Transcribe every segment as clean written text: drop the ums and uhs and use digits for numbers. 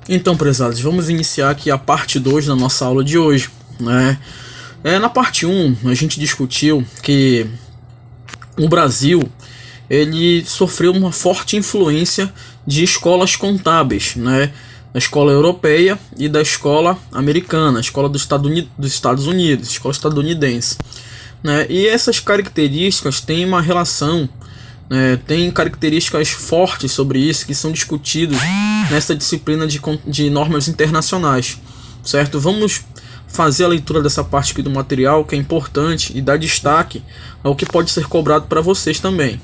Então, prezados, vamos iniciar aqui a parte 2 da nossa aula de hoje, né? Na parte um a gente discutiu que o Brasil ele sofreu uma forte influência de escolas contábeis, né? Da escola europeia e da escola americana, a escola dos Estados Unidos, escola estadunidense, né? E essas características têm uma relação, tem características fortes sobre isso que são discutidos nessa disciplina de normas internacionais, certo? Vamos fazer a leitura dessa parte aqui do material que é importante e dar destaque ao que pode ser cobrado para vocês também.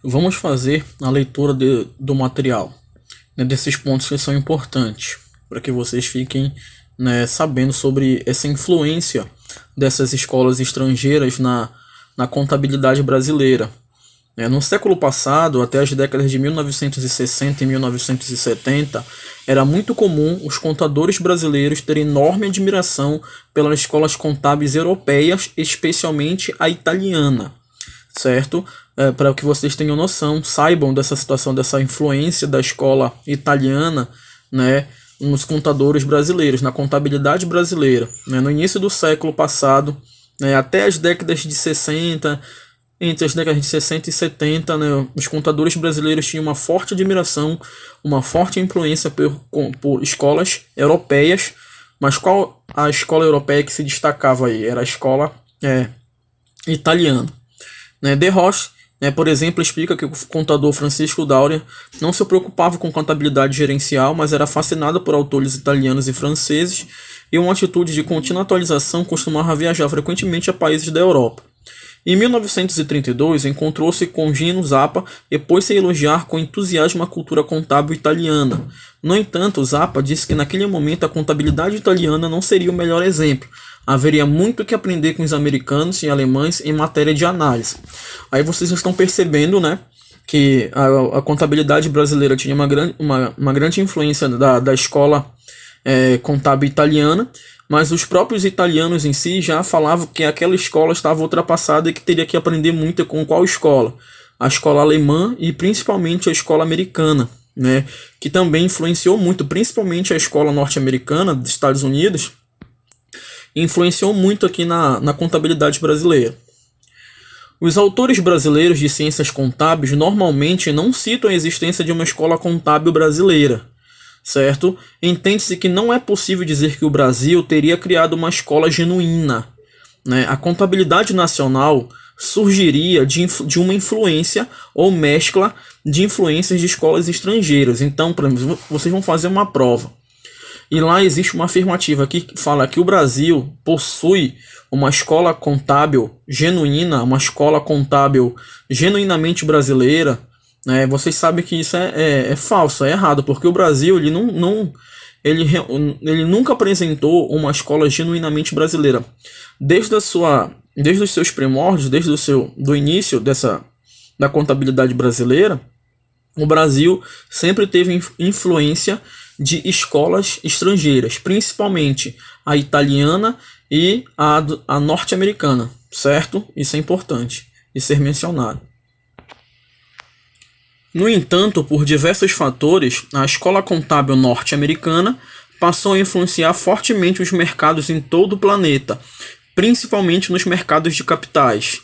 Vamos fazer a leitura do material, né, desses pontos que são importantes para que vocês fiquem, né, sabendo sobre essa influência dessas escolas estrangeiras na contabilidade brasileira. No século passado, até as décadas de 1960 e 1970, era muito comum os contadores brasileiros terem enorme admiração pelas escolas contábeis europeias, especialmente a italiana, certo? Para que vocês tenham noção, saibam dessa situação, dessa influência da escola italiana, né, nos contadores brasileiros, na contabilidade brasileira. No início do século passado, até as décadas de 60, entre as décadas de 60 e 70, né, os contadores brasileiros tinham uma forte admiração, uma forte influência por escolas europeias. Mas qual a escola europeia que se destacava aí? Era a escola italiana. De Roche, por exemplo, explica que o contador Francisco Dauria não se preocupava com contabilidade gerencial, mas era fascinado por autores italianos e franceses, e uma atitude de contínua atualização costumava viajar frequentemente a países da Europa. Em 1932, encontrou-se com Gino Zappa e pôs-se a elogiar com entusiasmo a cultura contábil italiana. No entanto, Zappa disse que naquele momento a contabilidade italiana não seria o melhor exemplo. Haveria muito que aprender com os americanos e alemães em matéria de análise. Aí vocês estão percebendo, né, que a contabilidade brasileira tinha uma grande influência da escola contábil italiana, mas os próprios italianos em si já falavam que aquela escola estava ultrapassada e que teria que aprender muito com qual escola? A escola alemã e principalmente a escola americana, né, que também influenciou muito, principalmente a escola norte-americana dos Estados Unidos, influenciou muito aqui na contabilidade brasileira. Os autores brasileiros de ciências contábeis normalmente não citam a existência de uma escola contábil brasileira, certo? Entende-se que não é possível dizer que o Brasil teria criado uma escola genuína, né? A contabilidade nacional surgiria de uma influência ou mescla de influências de escolas estrangeiras. Então, por exemplo, vocês vão fazer uma prova e lá existe uma afirmativa que fala que o Brasil possui uma escola contábil genuína, uma escola contábil genuinamente brasileira. Vocês sabem que isso é falso, é errado, porque o Brasil ele nunca apresentou uma escola genuinamente brasileira. Desde os seus primórdios, desde do início da contabilidade brasileira, o Brasil sempre teve influência de escolas estrangeiras, principalmente a italiana e a norte-americana, certo? Isso é importante de ser mencionado. No entanto, por diversos fatores, a escola contábil norte-americana passou a influenciar fortemente os mercados em todo o planeta, principalmente nos mercados de capitais.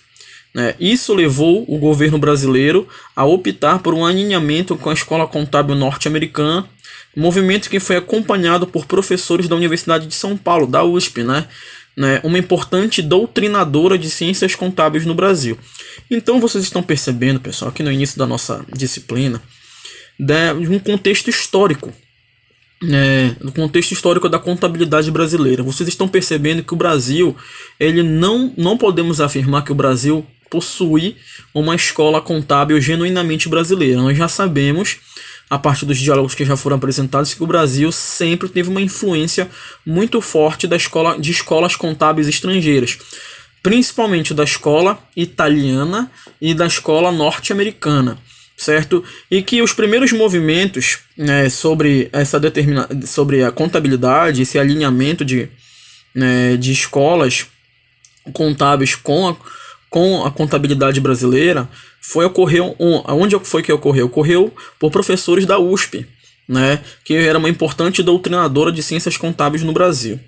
Isso levou o governo brasileiro a optar por um alinhamento com a escola contábil norte-americana, movimento que foi acompanhado por professores da Universidade de São Paulo, da USP, uma importante doutrinadora de ciências contábeis no Brasil. Então vocês estão percebendo, pessoal, aqui no início da nossa disciplina, de um contexto histórico, do contexto histórico da contabilidade brasileira. Vocês estão percebendo que o Brasil, ele não podemos afirmar que o Brasil possui uma escola contábil genuinamente brasileira. Nós já sabemos, a partir dos diálogos que já foram apresentados, que o Brasil sempre teve uma influência muito forte de escolas contábeis estrangeiras, principalmente da escola italiana e da escola norte-americana, certo? E que os primeiros movimentos sobre a contabilidade, esse alinhamento de escolas contábeis com a contabilidade brasileira, onde foi que ocorreu? Ocorreu por professores da USP, né, que era uma importante doutrinadora de ciências contábeis no Brasil.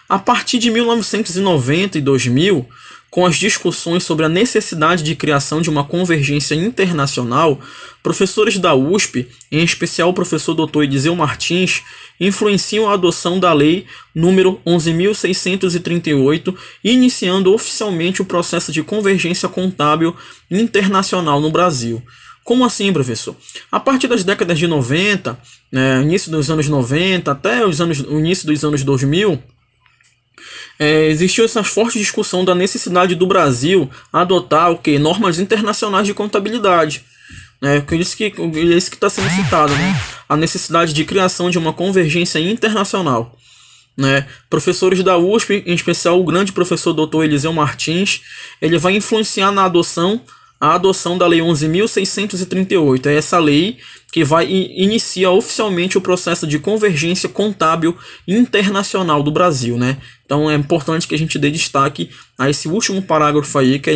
A partir de 1990 e 2000, com as discussões sobre a necessidade de criação de uma convergência internacional, professores da USP, em especial o professor Dr. Eliseu Martins, influenciam a adoção da Lei número 11.638, iniciando oficialmente o processo de convergência contábil internacional no Brasil. Como assim, professor? A partir das décadas de 90, né, início dos anos 90 até o início dos anos 2000, existiu essa forte discussão da necessidade do Brasil adotar normas internacionais de contabilidade. Isso que está sendo citado, né? A necessidade de criação de uma convergência internacional. Né? Professores da USP, em especial o grande professor Dr. Eliseu Martins, ele vai influenciar na a adoção da Lei 11.638. É essa lei que vai iniciar oficialmente o processo de convergência contábil internacional do Brasil, né? Então é importante que a gente dê destaque a esse último parágrafo aí, que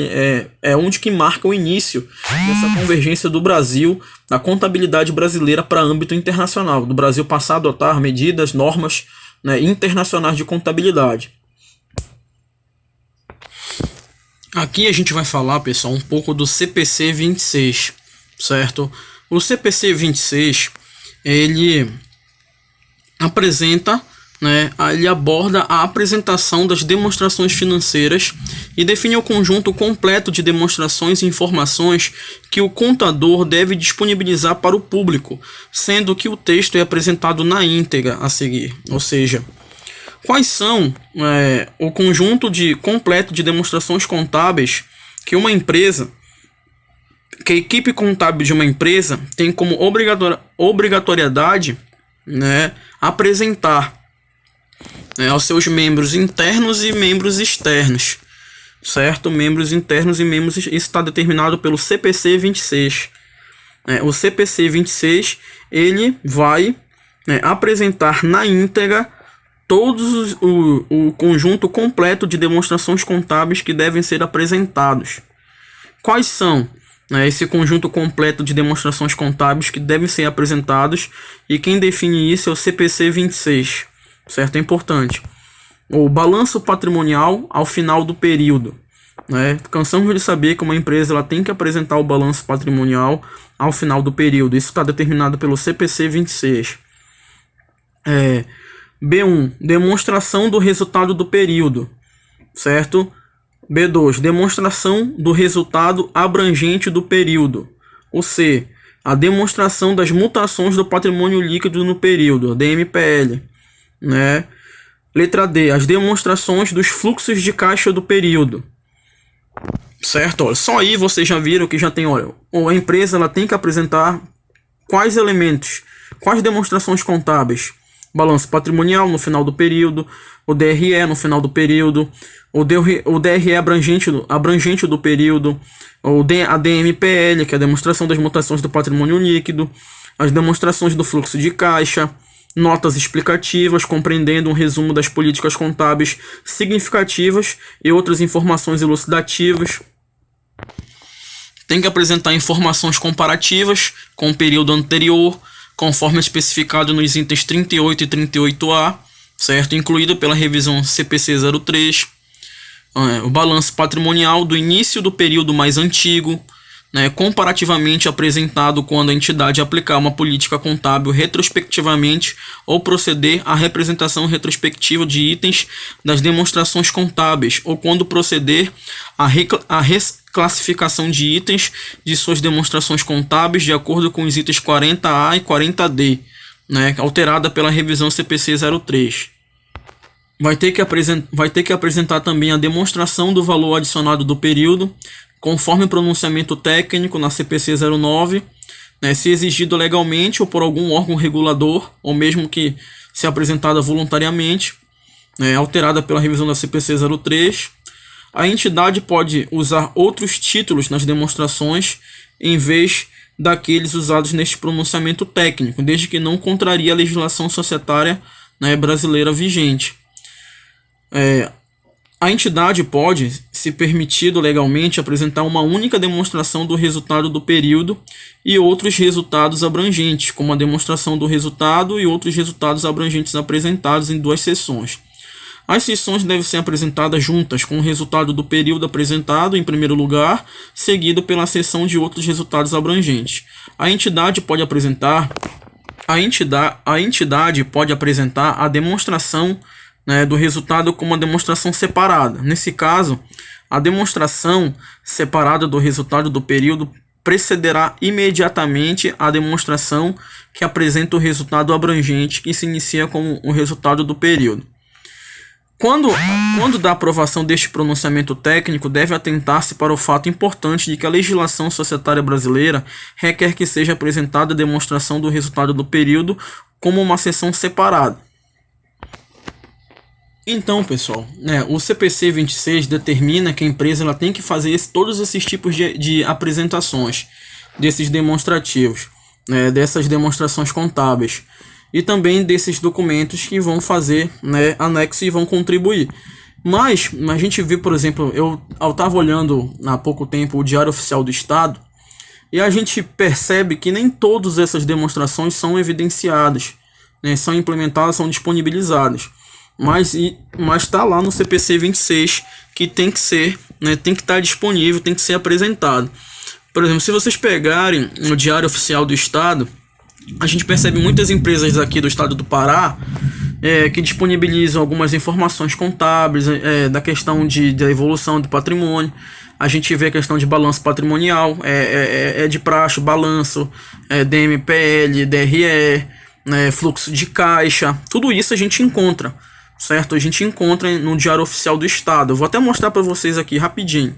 é onde que marca o início dessa convergência do Brasil, da contabilidade brasileira para âmbito internacional, do Brasil passar a adotar medidas, normas, né, internacionais de contabilidade. Aqui a gente vai falar, pessoal, um pouco do CPC 26, certo? O CPC 26, ele apresenta, né, ele aborda a apresentação das demonstrações financeiras e define o conjunto completo de demonstrações e informações que o contador deve disponibilizar para o público, sendo que o texto é apresentado na íntegra a seguir, ou seja, quais são o conjunto completo de demonstrações contábeis que a equipe contábil de uma empresa tem como obrigatoriedade, né, apresentar, né, aos seus membros internos e membros externos, certo? Membros internos e membros, isso está determinado pelo CPC 26. O CPC 26 ele vai, né, apresentar na íntegra o conjunto completo de demonstrações contábeis que devem ser apresentados. Quais são, né, esse conjunto completo de demonstrações contábeis que devem ser apresentados, e quem define isso é o CPC 26, certo? É importante. O balanço patrimonial ao final do período. Né? Cansamos de saber que uma empresa ela tem que apresentar o balanço patrimonial ao final do período. Isso está determinado pelo CPC 26. B1, demonstração do resultado do período, certo? B2, demonstração do resultado abrangente do período. O C, a demonstração das mutações do patrimônio líquido no período, a DMPL, né? Letra D, as demonstrações dos fluxos de caixa do período, certo? Olha, só aí vocês já viram que já tem, olha, a empresa ela tem que apresentar quais elementos, quais demonstrações contábeis: balanço patrimonial no final do período, o DRE no final do período, o DRE abrangente do período, a DMPL, que é a demonstração das mutações do patrimônio líquido, as demonstrações do fluxo de caixa, notas explicativas compreendendo um resumo das políticas contábeis significativas e outras informações elucidativas. Tem que apresentar informações comparativas com o período anterior, conforme especificado nos itens 38 e 38A, certo? Incluído pela revisão CPC 03. O balanço patrimonial do início do período mais antigo, né, comparativamente apresentado quando a entidade aplicar uma política contábil retrospectivamente ou proceder à representação retrospectiva de itens das demonstrações contábeis, ou quando proceder à reclassificação de itens de suas demonstrações contábeis de acordo com os itens 40A e 40D, né, alterada pela revisão CPC 03. Vai ter que apresentar também a demonstração do valor adicionado do período, conforme o pronunciamento técnico na CPC 09, né, se exigido legalmente ou por algum órgão regulador, ou mesmo que se apresentada voluntariamente, né, alterada pela revisão da CPC 03. A entidade pode usar outros títulos nas demonstrações em vez daqueles usados neste pronunciamento técnico, desde que não contraria a legislação societária, né, brasileira vigente. A entidade pode, se permitido legalmente apresentar uma única demonstração do resultado do período e outros resultados abrangentes, como a demonstração do resultado e outros resultados abrangentes apresentados em 2 sessões. As sessões devem ser apresentadas juntas, com o resultado do período apresentado em primeiro lugar, seguido pela sessão de outros resultados abrangentes. A entidade pode apresentar a demonstração, né, do resultado como uma demonstração separada. Nesse caso, a demonstração separada do resultado do período precederá imediatamente a demonstração que apresenta o resultado abrangente, que se inicia com o resultado do período. Quando da aprovação deste pronunciamento técnico, deve atentar-se para o fato importante de que a legislação societária brasileira requer que seja apresentada a demonstração do resultado do período como uma sessão separada. Então, pessoal, o CPC 26 determina que a empresa ela tem que fazer todos esses tipos de apresentações, desses demonstrativos, dessas demonstrações contábeis, e também desses documentos que vão fazer, anexo e vão contribuir. Mas a gente viu, por exemplo, eu estava olhando há pouco tempo o Diário Oficial do Estado, e a gente percebe que nem todas essas demonstrações são evidenciadas, são implementadas, são disponibilizadas. Mas está lá no CPC 26 que tem que ser, tem que estar disponível, tem que ser apresentado. Por exemplo, se vocês pegarem o Diário Oficial do Estado, a gente percebe muitas empresas aqui do estado do Pará que disponibilizam algumas informações contábeis da questão da evolução do patrimônio. A gente vê a questão de balanço patrimonial, de praxe, balanço, DMPL, DRE, fluxo de caixa, tudo isso a gente encontra, certo? A gente encontra no Diário Oficial do Estado. Eu vou até mostrar para vocês aqui rapidinho.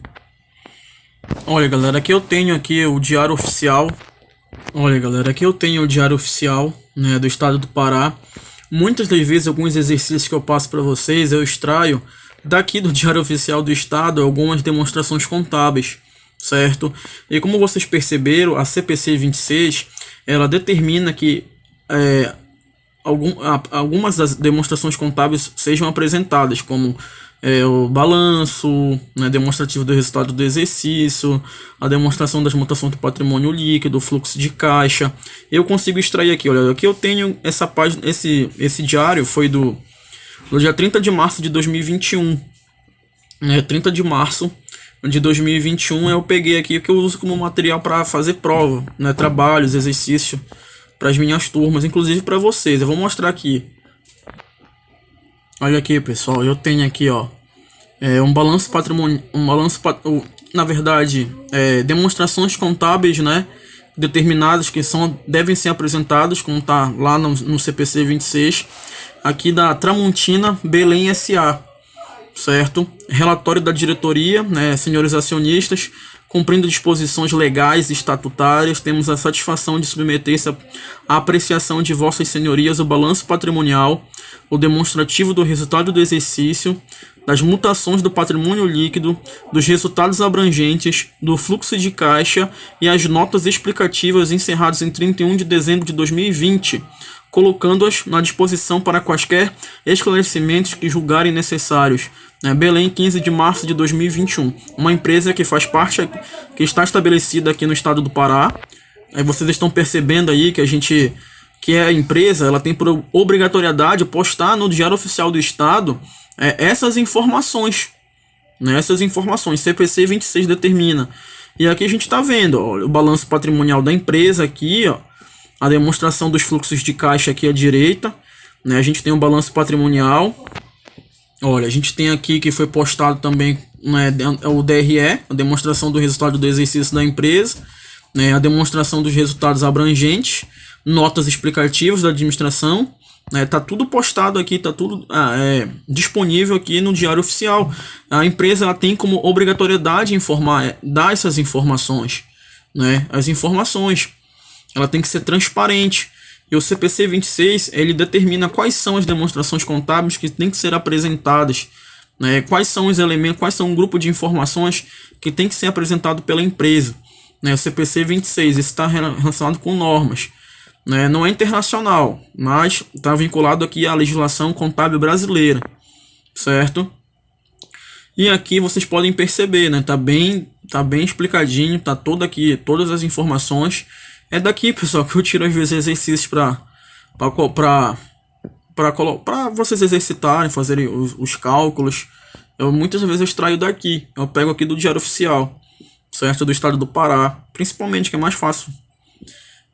Olha, galera, aqui eu tenho o Diário Oficial. Olha, galera, aqui eu tenho o Diário Oficial, do Estado do Pará. Muitas das vezes, alguns exercícios que eu passo para vocês, eu extraio daqui do Diário Oficial do Estado algumas demonstrações contábeis, certo? E como vocês perceberam, a CPC 26, ela determina que algumas das demonstrações contábeis sejam apresentadas, como o balanço, demonstrativo do resultado do exercício, a demonstração das mutações do patrimônio líquido, o fluxo de caixa. Eu consigo extrair aqui, olha, aqui eu tenho essa página, esse diário foi do dia 30 de março de 2021. 30 de março de 2021 eu peguei aqui o que eu uso como material para fazer prova, trabalhos, exercício para as minhas turmas, inclusive para vocês. Eu vou mostrar aqui. Olha aqui, pessoal, eu tenho aqui, um balanço patrimonial, na verdade, demonstrações contábeis, determinadas que devem ser apresentadas, como tá lá no CPC 26, aqui da Tramontina Belém S.A., certo? Relatório da diretoria, senhores acionistas, cumprindo disposições legais e estatutárias, temos a satisfação de submeter-se à apreciação de vossas senhorias o balanço patrimonial, o demonstrativo do resultado do exercício, das mutações do patrimônio líquido, dos resultados abrangentes, do fluxo de caixa e as notas explicativas encerradas em 31 de dezembro de 2020, colocando-as na disposição para quaisquer esclarecimentos que julgarem necessários. Belém, 15 de março de 2021. Uma empresa que faz parte, que está estabelecida aqui no estado do Pará. Aí vocês estão percebendo aí que a empresa ela tem por obrigatoriedade postar no Diário Oficial do Estado essas informações. Essas informações, CPC 26 determina. E aqui a gente está vendo o balanço patrimonial da empresa aqui, a demonstração dos fluxos de caixa aqui à direita, a gente tem um balanço patrimonial. Olha, a gente tem aqui que foi postado também o DRE, a demonstração do resultado do exercício da empresa, a demonstração dos resultados abrangentes, notas explicativas da administração, tá tudo postado aqui, tá tudo disponível aqui no Diário Oficial. A empresa ela tem como obrigatoriedade dar essas informações, as informações. Ela tem que ser transparente. E o CPC 26, ele determina quais são as demonstrações contábeis que têm que ser apresentadas, quais são os elementos, quais são o grupo de informações que tem que ser apresentado pela empresa. O CPC 26, isso está relacionado com normas. Não é internacional, mas está vinculado aqui à legislação contábil brasileira, certo? E aqui vocês podem perceber, né? Tá bem explicadinho, tá todo aqui, todas as informações. É daqui, pessoal, que eu tiro às vezes exercícios para vocês exercitarem, fazerem os cálculos. Muitas vezes eu extraio daqui. Eu pego aqui do Diário Oficial, certo? Do estado do Pará, principalmente, que é mais fácil,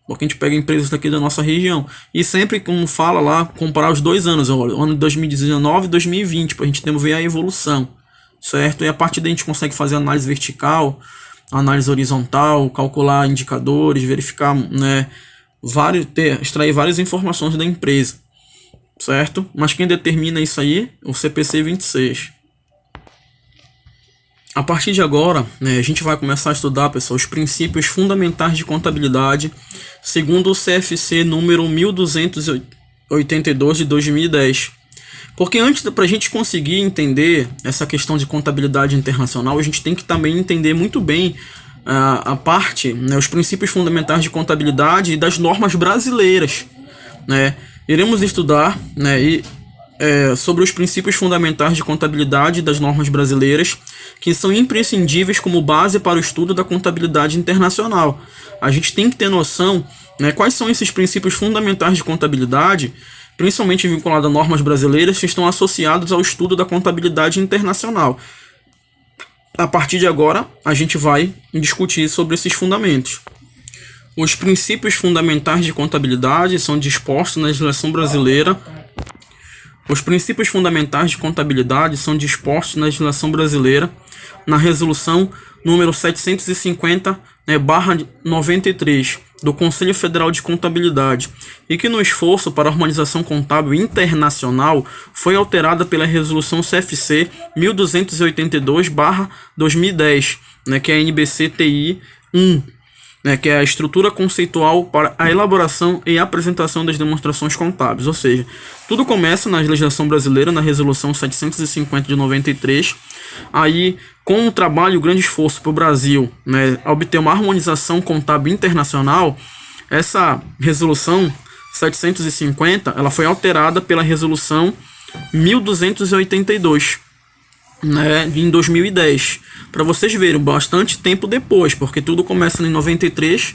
porque a gente pega empresas daqui da nossa região. E sempre, como fala lá, comparar os 2 anos, o ano de 2019 e 2020, para a gente ver a evolução, certo? E a partir daí a gente consegue fazer análise vertical, análise horizontal, calcular indicadores, verificar, né, extrair várias informações da empresa, certo? Mas quem determina isso aí é o CPC 26. A partir de agora, né, a gente vai começar a estudar, pessoal, os princípios fundamentais de contabilidade, segundo o CFC número 1282 de 2010. Porque antes, para a gente conseguir entender essa questão de contabilidade internacional, a gente tem que também entender muito bem a parte, né, os princípios fundamentais de contabilidade e das normas brasileiras, né? Iremos estudar, né, sobre os princípios fundamentais de contabilidade das normas brasileiras, que são imprescindíveis como base para o estudo da contabilidade internacional. A gente tem que ter noção, né, quais são esses princípios fundamentais de contabilidade, principalmente vinculados a normas brasileiras, que estão associados ao estudo da contabilidade internacional. A partir de agora, a gente vai discutir sobre esses fundamentos. Os princípios fundamentais de contabilidade são dispostos na legislação brasileira. Os princípios fundamentais de contabilidade são dispostos na legislação brasileira, na resolução número 750, /93 do Conselho Federal de Contabilidade, e que no esforço para a harmonização contábil internacional foi alterada pela resolução CFC 1282/2010, que é a NBC-TI 1, que é a estrutura conceitual para a elaboração e apresentação das demonstrações contábeis. Ou seja, tudo começa na legislação brasileira, na resolução 750 de 93, aí com o trabalho e o grande esforço para o Brasil, a obter uma harmonização contábil internacional, essa resolução 750 ela foi alterada pela resolução 1282, em 2010, para vocês verem, bastante tempo depois, porque tudo começa em 93,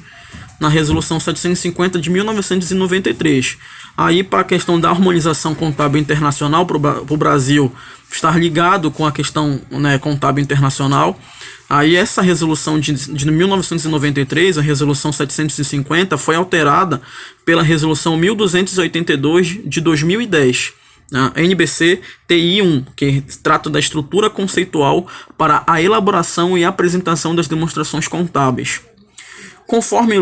na resolução 750 de 1993. Aí, para a questão da harmonização contábil internacional, para o Brasil estar ligado com a questão, contábil internacional, aí essa resolução de 1993, a resolução 750, foi alterada pela resolução 1282 de 2010. A NBC TI 1, que trata da estrutura conceitual para a elaboração e apresentação das demonstrações contábeis. Conforme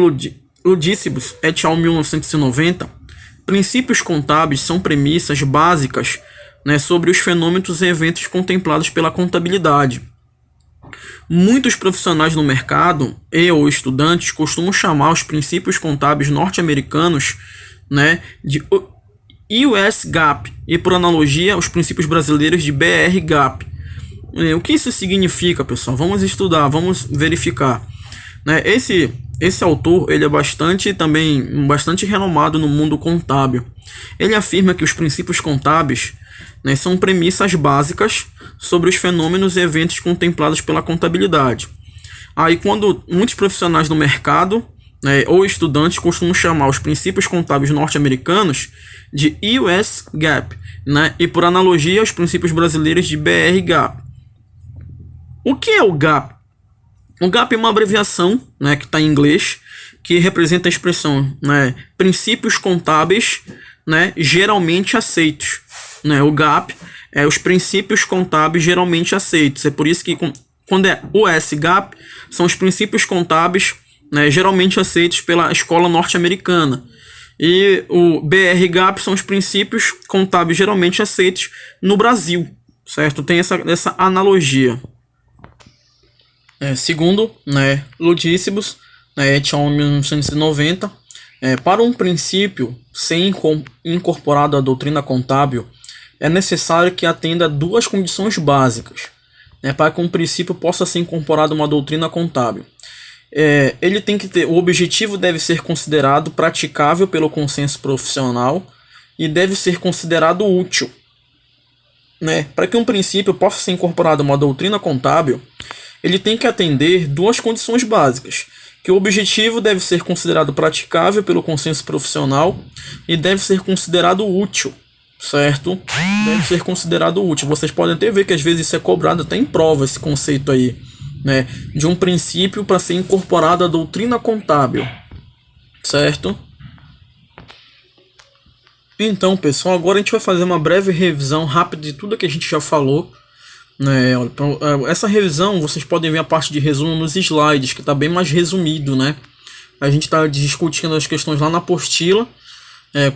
Ludicibus et al. 1990, princípios contábeis são premissas básicas, sobre os fenômenos e eventos contemplados pela contabilidade. Muitos profissionais no mercado ou estudantes costumam chamar os princípios contábeis norte-americanos, de US GAAP, e por analogia os princípios brasileiros de BR GAAP. O que isso significa, pessoal? Vamos estudar, vamos verificar. Esse autor ele é bastante renomado no mundo contábil. Ele afirma que os princípios contábeis, são premissas básicas sobre os fenômenos e eventos contemplados pela contabilidade. Aí, quando muitos profissionais no mercado, ou estudantes costumam chamar os princípios contábeis norte-americanos de US GAAP, e por analogia os princípios brasileiros de BR GAAP. O que é o GAAP? O GAAP é uma abreviação, que está em inglês, que representa a expressão, princípios contábeis, geralmente aceitos. O GAAP é os princípios contábeis geralmente aceitos. É por isso que quando é US GAAP, são os princípios contábeis, geralmente aceitos pela escola norte-americana. E o BR GAAP são os princípios contábeis geralmente aceitos no Brasil, certo? Tem essa analogia. Segundo, Ludicibus, et al. 1990, para um princípio ser incorporado à doutrina contábil, é necessário que atenda a duas condições básicas, para que um princípio possa ser incorporado a uma doutrina contábil. Ele tem que ter, o objetivo deve ser considerado praticável pelo consenso profissional e deve ser considerado útil. né, para que um princípio possa ser incorporado a uma doutrina contábil, ele tem que atender duas condições básicas, que o objetivo deve ser considerado praticável pelo consenso profissional e deve ser considerado útil, certo? Deve ser considerado útil. Vocês podem até ver que às vezes isso é cobrado até em prova, esse conceito aí, né, de um princípio para ser incorporado à doutrina contábil, certo? Então, pessoal, agora a gente vai fazer uma breve revisão rápida de tudo que a gente já falou, né? Essa revisão, vocês podem ver a parte de resumo nos slides, que está bem mais resumido, né? A gente está discutindo as questões lá na apostila,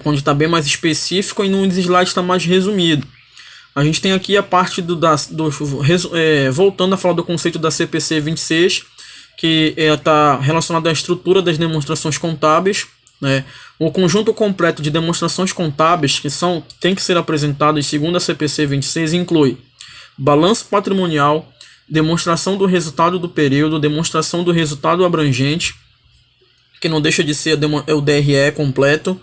onde está bem mais específico, e nos slides está mais resumido. A gente tem aqui a parte voltando a falar do conceito da CPC 26, que está relacionado à estrutura das demonstrações contábeis, né? O conjunto completo de demonstrações contábeis tem que ser apresentadas segundo a CPC 26 inclui balanço patrimonial, demonstração do resultado do período, demonstração do resultado abrangente, que não deixa de ser o DRE completo,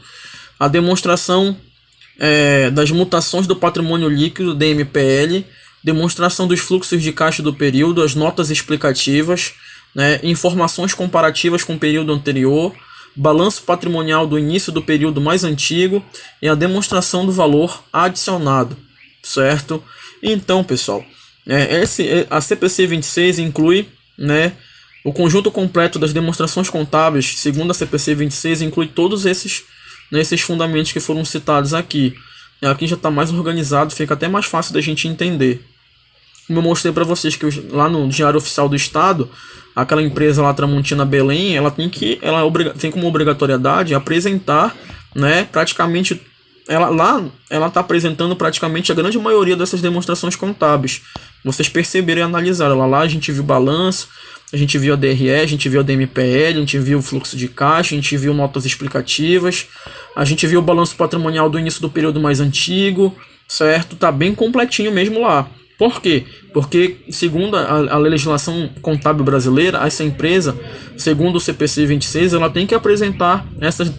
a demonstração das mutações do patrimônio líquido, DMPL, demonstração dos fluxos de caixa do período, as notas explicativas, né, informações comparativas com o período anterior, balanço patrimonial do início do período mais antigo e a demonstração do valor adicionado, certo? Então, pessoal, a CPC 26 inclui, né, o conjunto completo das demonstrações contábeis, segundo a CPC 26, inclui todos esses fundamentos que foram citados aqui. Aqui já está mais organizado, fica até mais fácil da gente entender. Como eu mostrei para vocês que lá no Diário Oficial do Estado, aquela empresa lá, Tramontina Belém, ela tem como obrigatoriedade apresentar, né, praticamente, ela está apresentando praticamente a grande maioria dessas demonstrações contábeis. Vocês perceberam e analisaram. Lá a gente viu balanço, a gente viu a DRE, a gente viu a DMPL, a gente viu o fluxo de caixa, a gente viu notas explicativas, a gente viu o balanço patrimonial do início do período mais antigo, certo? Tá bem completinho mesmo lá. Por quê? Porque, segundo a legislação contábil brasileira, essa empresa, segundo o CPC 26, ela tem que apresentar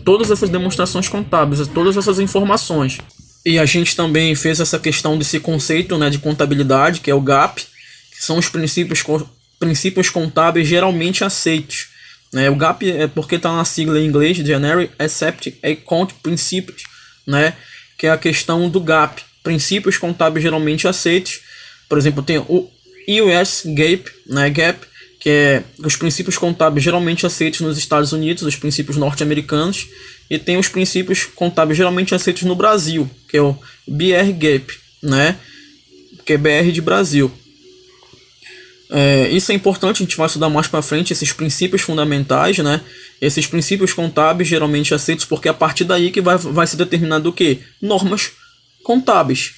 todas essas demonstrações contábeis, todas essas informações. E a gente também fez essa questão desse conceito, né, de contabilidade, que é o GAP, que são os princípios contábeis geralmente aceitos. Né? O GAP é porque está na sigla em inglês, Generally Accepted Accounting Principles, né? Que é a questão do GAP, princípios contábeis geralmente aceitos. Por exemplo, tem o US GAAP, né, GAAP, que é os princípios contábeis geralmente aceitos nos Estados Unidos, os princípios norte-americanos, e tem os princípios contábeis geralmente aceitos no Brasil, que é o BR GAAP, né, que é BR de Brasil. Isso é importante, a gente vai estudar mais para frente esses princípios fundamentais, né, esses princípios contábeis geralmente aceitos, porque é a partir daí que vai ser determinado o quê? Normas contábeis,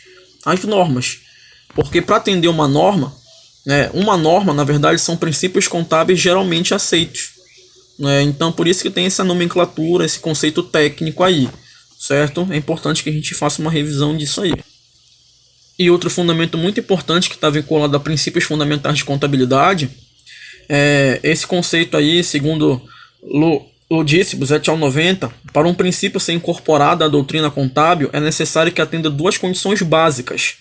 as normas. Porque para atender uma norma, na verdade, são princípios contábeis geralmente aceitos. Né? Então, por isso que tem essa nomenclatura, esse conceito técnico aí, certo? É importante que a gente faça uma revisão disso aí. E outro fundamento muito importante que está vinculado a princípios fundamentais de contabilidade, é esse conceito aí, segundo Ludicibus et al. 90, para um princípio ser incorporado à doutrina contábil, é necessário que atenda duas condições básicas.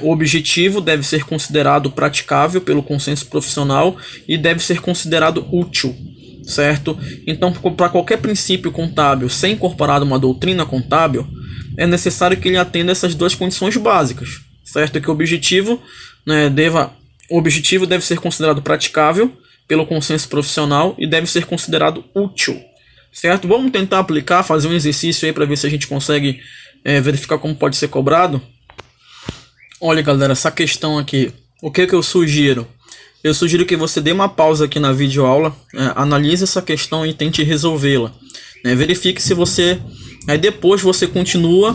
O objetivo deve ser considerado praticável pelo consenso profissional e deve ser considerado útil, certo? Então, para qualquer princípio contábil ser incorporado a uma doutrina contábil, é necessário que ele atenda essas duas condições básicas, certo? Que o objetivo, o objetivo deve ser considerado praticável pelo consenso profissional e deve ser considerado útil, certo? Vamos tentar aplicar, fazer um exercício aí para ver se a gente consegue verificar como pode ser cobrado. Olha, galera, essa questão aqui, o que eu sugiro? Eu sugiro que você dê uma pausa aqui na videoaula, analise essa questão e tente resolvê-la. Verifique se você... Aí depois você continua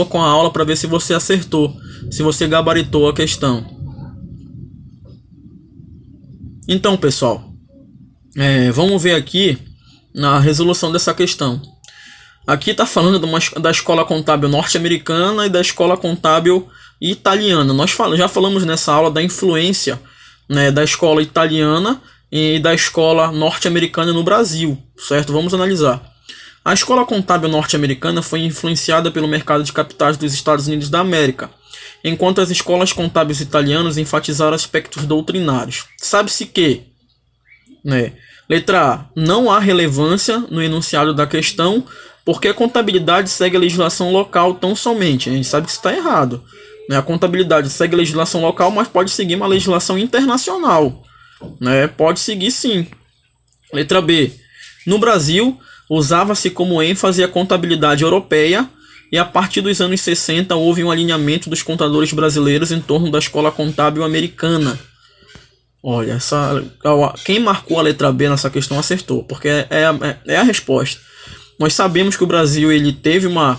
com a aula para ver se você acertou, se você gabaritou a questão. Então, pessoal, vamos ver aqui na resolução dessa questão. Aqui está falando da escola contábil norte-americana e da escola contábil italiana. Nós já falamos nessa aula da influência, da escola italiana e da escola norte-americana no Brasil, certo? Vamos analisar. A escola contábil norte-americana foi influenciada pelo mercado de capitais dos Estados Unidos da América enquanto as escolas contábeis italianas enfatizaram aspectos doutrinários. Sabe-se que, né, letra A, não há relevância no enunciado da questão, porque a contabilidade segue a legislação local tão somente. A gente sabe que isso está errado. Né? A contabilidade segue a legislação local, mas pode seguir uma legislação internacional. Né? Pode seguir sim. Letra B. No Brasil, usava-se como ênfase a contabilidade europeia, e a partir dos anos 60 houve um alinhamento dos contadores brasileiros em torno da escola contábil americana. Olha, quem marcou a letra B nessa questão acertou, porque é a resposta. Nós sabemos que o Brasil ele teve uma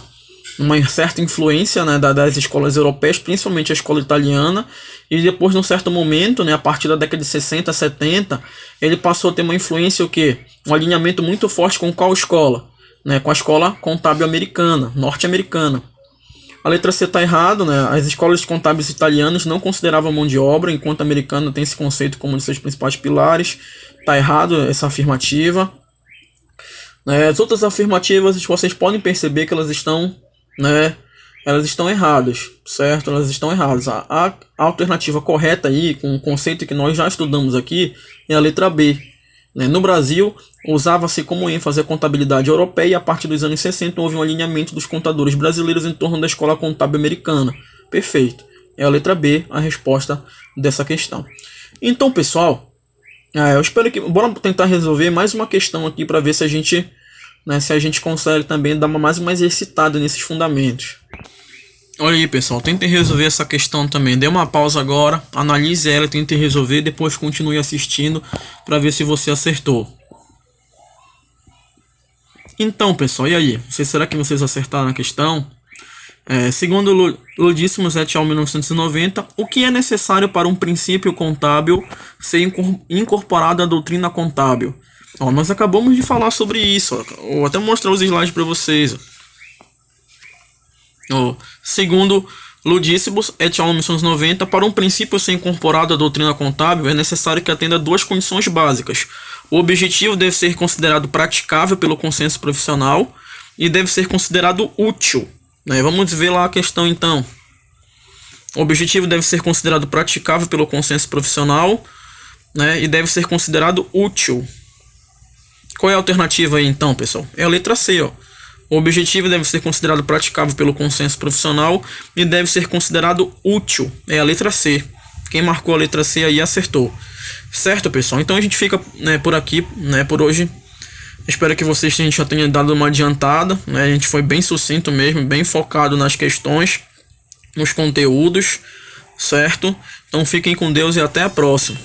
certa influência, né, das escolas europeias, principalmente a escola italiana, e depois, num certo momento, né, a partir da década de 60, 70, ele passou a ter uma influência, o quê? Um alinhamento muito forte com qual escola? Né, com a escola contábil americana, norte-americana. A letra C está errada, né? As escolas contábeis italianas não consideravam mão de obra, enquanto a americana tem esse conceito como um de seus principais pilares. Está errado essa afirmativa. As outras afirmativas, vocês podem perceber que elas estão, né, elas estão erradas, certo? Elas estão erradas. A alternativa correta aí, com o conceito que nós já estudamos aqui, é a letra B. No Brasil, usava-se como ênfase a contabilidade europeia, e a partir dos anos 60 houve um alinhamento dos contadores brasileiros em torno da escola contábil americana. Perfeito. É a letra B a resposta dessa questão. Então, pessoal, eu espero que... Bora tentar resolver mais uma questão aqui para ver se a gente, né, consegue também dar mais uma exercitada nesses fundamentos. Olha aí, pessoal, tentem resolver essa questão também. Dê uma pausa agora, analise ela, tente resolver, depois continue assistindo para ver se você acertou. Então, pessoal, e aí? Será que vocês acertaram a questão? Segundo Ludíssimos et al. 1990, o que é necessário para um princípio contábil ser incorporado à doutrina contábil? Nós acabamos de falar sobre isso. Vou até mostrar os slides para vocês. Segundo Ludíssimos et al. 1990, para um princípio ser incorporado à doutrina contábil é necessário que atenda a duas condições básicas. O objetivo deve ser considerado praticável pelo consenso profissional e deve ser considerado útil. Vamos ver lá a questão então. O objetivo deve ser considerado praticável pelo consenso profissional, e deve ser considerado útil. Qual é a alternativa aí então, pessoal? É a letra C, ó. O objetivo deve ser considerado praticável pelo consenso profissional e deve ser considerado útil. É a letra C. Quem marcou a letra C aí acertou. Certo, pessoal? Então a gente fica, por aqui, por hoje. Espero que vocês já tenham dado uma adiantada. A gente foi bem sucinto mesmo, bem focado nas questões, nos conteúdos. Certo? Então fiquem com Deus e até a próxima.